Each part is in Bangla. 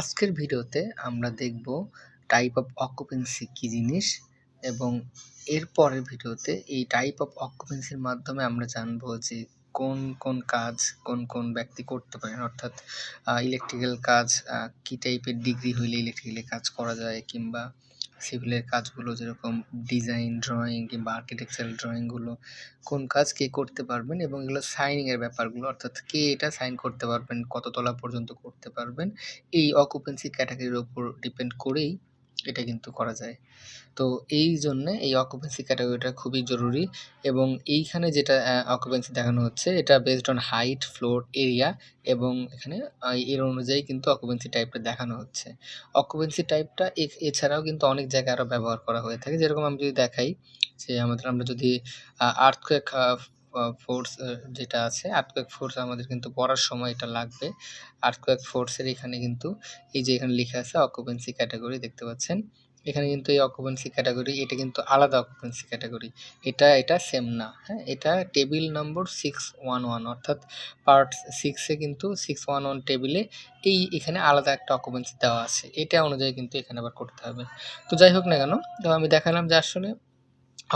আজকের ভিডিওতে আমরা দেখব টাইপ অফ অকুপেন্সি কী জিনিস এবং এর পরের ভিডিওতে এই টাইপ অফ অকুপেন্সির মাধ্যমে আমরা জানবো যে কোন কোন কাজ কোন কোন ব্যক্তি করতে পারেন, অর্থাৎ ইলেকট্রিক্যাল কাজ কী টাইপের ডিগ্রি হইলে ইলেকট্রিক্যালি কাজ করা যায়, কিংবা সিভিলের কাজগুলো যেরকম ডিজাইন ড্রয়িং কিংবা আর্কিটেকচারাল ড্রয়িংগুলো কোন কাজ কে করতে পারবেন, এবং এগুলো সাইনিংয়ের ব্যাপারগুলো, অর্থাৎ কে এটা সাইন করতে পারবেন, কত তলা পর্যন্ত করতে পারবেন, এই অকুপেন্সি ক্যাটাগরির উপর ডিপেন্ড করেই এটা কিন্তু করা যায়। তো এই জন্যে এই অকুপেন্সি ক্যাটাগরিটা খুবই জরুরি, এবং এইখানে যেটা অকুপেন্সি দেখানো হচ্ছে এটা based on height, floor, area, এবং এখানে এর অনুযায়ী কিন্তু অকুপেন্সি টাইপটা দেখানো হচ্ছে। অকুপেন্সি টাইপটা এছাড়াও কিন্তু অনেক জায়গায় আরও ব্যবহার করা হয়ে থাকে। যেরকম আমি যদি দেখাই যে আমরা যদি আর্থকুয়েক ফোর্স যেটা আছে, আর্থকুয়েক ফোর্স আমাদের কিন্তু পড়ার সময় এটা লাগবে। আর্থকুয়েক ফোর্সের এখানে কিন্তু এই যে এখানে লেখা আছে অকুপেন্সি ক্যাটাগরি, দেখতে পাচ্ছেন এখানে কিন্তু এই অকুপেন্সি ক্যাটাগরি, এটা কিন্তু আলাদা অকুপেন্সি ক্যাটাগরি, এটা সেম না। হ্যাঁ, এটা টেবিল নম্বর 611, অর্থাৎ পার্ট 6-এ কিন্তু 611 টেবিলে এখানে আলাদা একটা অকুপেন্সি দেওয়া আছে, এটা অনুযায়ী কিন্তু এখানে আবার করতে হবে। তো যাই হোক না কেন, তো আমি দেখালাম যে আসলে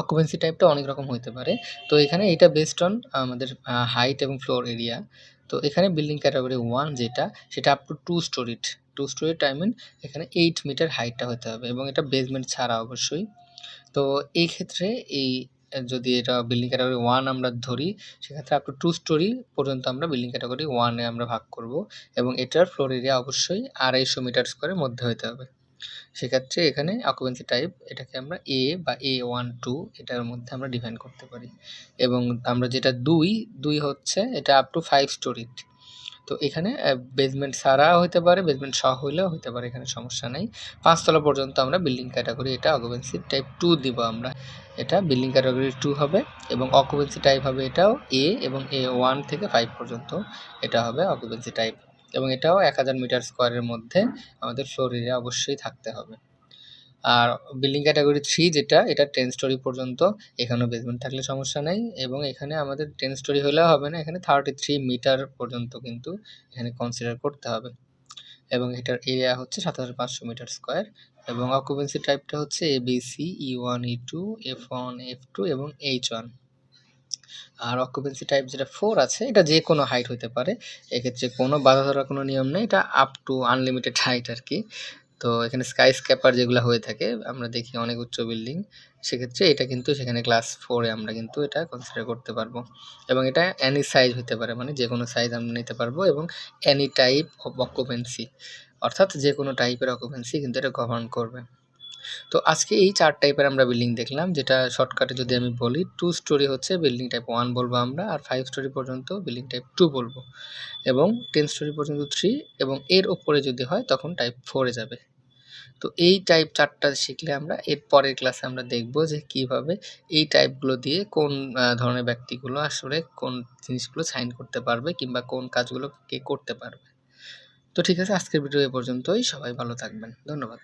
অকুপেন্সি টাইপটা অনেক রকম হতে পারে। তো এখানে এটা বেসড অন আমাদের হাইট এবং ফ্লোর এরিয়া। তো এখানে বিল্ডিং ক্যাটাগরি 1 যেটা, সেটা up to 2 storied. 2 storied I mean এখানে 8 মিটার হাইটটা হতে হবে, এবং এটা বেসমেন্ট ছাড়া অবশ্যই। তো এই ক্ষেত্রে যদি এটা বিল্ডিং ক্যাটাগরি 1 আমরা ধরি, সেক্ষেত্রে আপ টু 2 স্টোরি পর্যন্ত আমরা বিল্ডিং ক্যাটাগরি 1-এ আমরা ভাগ করব, এবং এটার ফ্লোর এরিয়া অবশ্যই 250 মিটার স্কোয়ারের মধ্যে হতে হবে। সেক্ষেত্রে এখানে অকুপেন্সি টাইপ এটাকে আমরা এ বা A12 এটার মধ্যে আমরা ডিফাইন করতে পারি। এবং আমরা যেটা দুই হচ্ছে এটা আপ টু 5 স্টোরিড। তো এখানে বেসমেন্ট ছাড়া হতে পারে, বেসমেন্ট সহ হইলেও হতে পারে, এখানে সমস্যা নেই। 5 তলা পর্যন্ত আমরা বিল্ডিং ক্যাটাগরি এটা অকুপেন্সি টাইপ 2 দিব আমরা। এটা বিল্ডিং ক্যাটাগরি 2 হবে, এবং অকুপেন্সি টাইপ হবে এটাও এ, এবং A1 থেকে 5 পর্যন্ত এটা হবে অকুপেন্সি টাইপ, এবং এটাও 1000 মিটার স্কোয়ারের মধ্যে আমাদের ফ্লোর এরিয়া অবশ্যই থাকতে হবে। আর বিল্ডিং ক্যাটাগরি 3 যেটা, এটা 10 স্টোরি পর্যন্ত, এখানেও বেসমেন্ট থাকলে সমস্যা নেই, এবং এখানে আমাদের 10 স্টোরি হলেও হবে না, এখানে 33 মিটার পর্যন্ত কিন্তু এখানে কনসিডার করতে হবে, এবং এটার এরিয়া হচ্ছে 7500 মিটার স্কোয়ার, এবং অকুপেন্সি টাইপটা হচ্ছে ABC, E1, E2, F1, F2 এবং H1। আর অকুপেন্সি টাইপ যেটা 4 আছে, এটা যে কোনো হাইট হতে পারে, এক্ষেত্রে কোনো বাধা ধরার কোনো নিয়ম নেই, এটা আপ টু আনলিমিটেড হাইট আর কি। তো এখানে স্কাই স্ক্যাপার যেগুলো হয়ে থাকে আমরা দেখি অনেক উচ্চ বিল্ডিং, সেক্ষেত্রে এটা কিন্তু সেখানে ক্লাস 4-এ আমরা কিন্তু এটা কনসিডার করতে পারবো, এবং এটা অ্যানি সাইজ হতে পারে, মানে যে কোনো সাইজ আমরা নিতে পারবো, এবং অ্যানি টাইপ অফ অকুপেন্সি, অর্থাৎ যে কোনো টাইপের অকুপেন্সি কিন্তু এটা গভর্ন করবে। তো আজকে এই 4 টাইপের আমরা বিল্ডিং দেখলাম, যেটা শর্টকাটে যদি আমি বলি 2 স্টোরি হচ্ছে বিল্ডিং টাইপ 1 বলবো আমরা, আর 5 স্টোরি পর্যন্ত বিল্ডিং টাইপ 2 বলবো, এবং 10 স্টোরি পর্যন্ত 3, এবং এর ওপরে যদি হয় তখন টাইপ 4-এ যাবে। তো এই টাইপ 4টা শিখলে আমরা এর পরের ক্লাসে আমরা দেখব যে কিভাবে এই টাইপগুলো দিয়ে কোন ধরনের ব্যক্তিগুলো আসলে কোন জিনিসগুলো সাইন করতে পারবে, কিংবা কোন কাজগুলো কে করতে পারবে। তো ঠিক আছে, আজকের ভিডিও এ পর্যন্তই। সবাই ভালো থাকবেন, ধন্যবাদ।